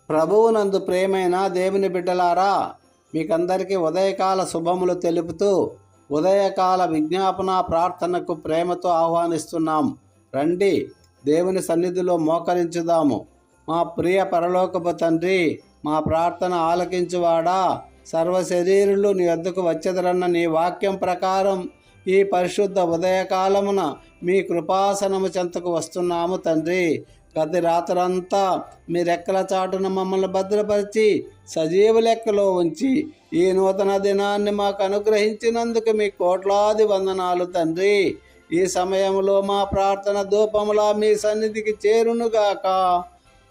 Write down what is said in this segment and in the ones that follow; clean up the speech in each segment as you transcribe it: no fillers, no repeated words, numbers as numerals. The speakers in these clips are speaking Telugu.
ప్రభువునందు ప్రేమైన దేవుని బిడ్డలారా, మీకందరికీ ఉదయకాల శుభములు తెలుపుతూ ఉదయకాల విజ్ఞాపన ప్రార్థనకు ప్రేమతో ఆహ్వానిస్తున్నాం. రండి, దేవుని సన్నిధిలో మోకరించుదాము. మా ప్రియ పరలోకపు తండ్రి, మా ప్రార్థన ఆలకించువాడా, సర్వశరీరులు నీ వద్దకు వచ్చెదరన్న నీ వాక్యం ప్రకారం ఈ పరిశుద్ధ ఉదయకాలమున మీ కృపాసనము చెంతకు వస్తున్నాము తండ్రి. గత రాత్రంతా మీ రెక్కల చాటున మమ్మల్ని భద్రపరిచి సజీవ లెక్కలో ఉంచి ఈ నూతన దినాన్ని మాకు అనుగ్రహించినందుకు మీ కోట్లాది వందనాలు తండ్రి. ఈ సమయంలో మా ప్రార్థన ధూపములా మీ సన్నిధికి చేరునుగాక.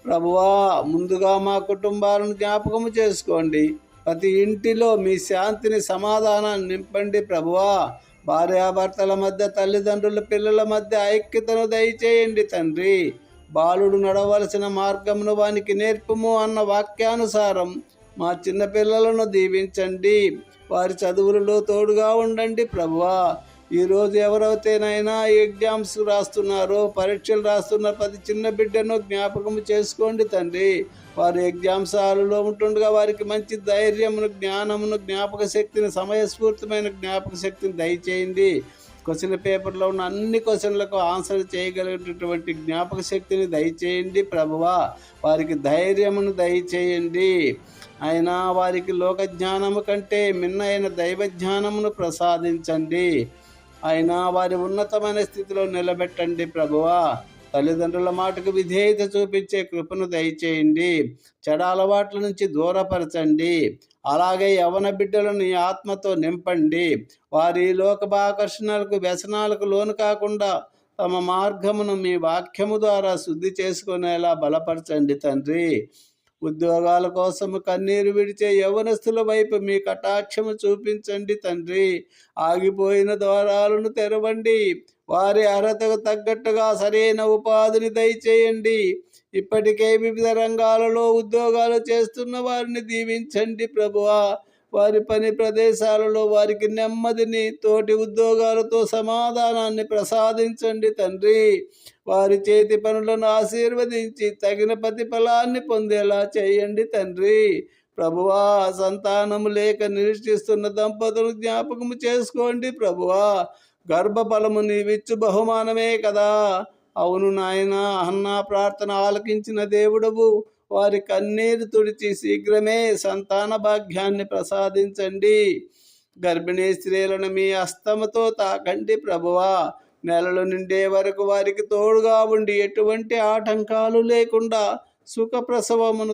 ప్రభువా, ముందుగా మా కుటుంబాలను జ్ఞాపకము చేసుకోండి. ప్రతి ఇంటిలో మీ శాంతిని, సమాధానాన్ని నింపండి ప్రభువా. భార్యాభర్తల మధ్య, తల్లిదండ్రుల పిల్లల మధ్య ఐక్యతను దయచేయండి తండ్రి. బాలుడు నడవలసిన మార్గమును వానికి నేర్పుము అన్న వాక్యానుసారం మా చిన్నపిల్లలను దీవించండి. వారి చదువులలో తోడుగా ఉండండి ప్రభువా. ఈరోజు ఎవరైతేనైనా ఎగ్జామ్స్ రాస్తున్నారో, పరీక్షలు రాస్తున్న ప్రతి చిన్న బిడ్డను జ్ఞాపకం చేసుకోండి తండ్రి. వారు ఎగ్జామ్స్ హాలులో ఉంటుండగా వారికి మంచి ధైర్యమును, జ్ఞానమును, జ్ఞాపక శక్తిని, సమయస్ఫూర్తిమైన జ్ఞాపక శక్తిని దయచేయండి. క్వశ్చన్ పేపర్లో ఉన్న అన్ని క్వశ్చన్లకు ఆన్సర్ చేయగలిగినటువంటి జ్ఞాపక శక్తిని దయచేయండి ప్రభువా. వారికి ధైర్యమును దయచేయండి. అయినా వారికి లోక జ్ఞానము కంటే మిన్నైన దైవ జ్ఞానమును ప్రసాదించండి. అయినా వారి ఉన్నతమైన స్థితిలో నిలబెట్టండి ప్రభువా. తల్లిదండ్రుల మాటకు విధేయత చూపించే కృపను దయచేయండి. చెడ అలవాట్ల నుంచి దూరపరచండి. అలాగే యవన బిడ్డలను ఈ ఆత్మతో నింపండి. వారి లోకపాకర్షణలకు, వ్యసనాలకు లోను కాకుండా తమ మార్గమును మీ వాక్యము ద్వారా శుద్ధి చేసుకునేలా బలపరచండి తండ్రి. ఉద్యోగాల కోసము కన్నీరు విడిచే యవనస్తుల వైపు మీ కటాక్షము చూపించండి తండ్రి. ఆగిపోయిన ద్వారాలను తెరవండి. వారి అర్హతకు తగ్గట్టుగా సరైన ఉపాధిని దయచేయండి. ఇప్పటికే వివిధ రంగాలలో ఉద్యోగాలు చేస్తున్న వారిని దీవించండి ప్రభువా. వారి పని ప్రదేశాలలో వారికి నెమ్మదిని, తోటి ఉద్యోగాలతో సమాధానాన్ని ప్రసాదించండి తండ్రి. వారి చేతి పనులను ఆశీర్వదించి తగిన ప్రతిఫలాన్ని పొందేలా చేయండి తండ్రి. ప్రభువా, సంతానము లేక నిరీక్షిస్తున్న దంపతులు జ్ఞాపకము చేసుకోండి ప్రభువా. గర్భఫలము నీవిచ్చు బహుమానమే కదా. అవును నాయన, అన్నా ప్రార్థన ఆలకించిన దేవుడవు. వారి కన్నీరు తుడిచి శీఘ్రమే సంతాన భాగ్యాన్ని ప్రసాదించండి. గర్భిణీ స్త్రీలను మీ హస్తముతో తాకండి ప్రభువా. నెలలు నిండే వరకు వారికి తోడుగా ఉండి ఎటువంటి ఆటంకాలు లేకుండా సుఖప్రసవమును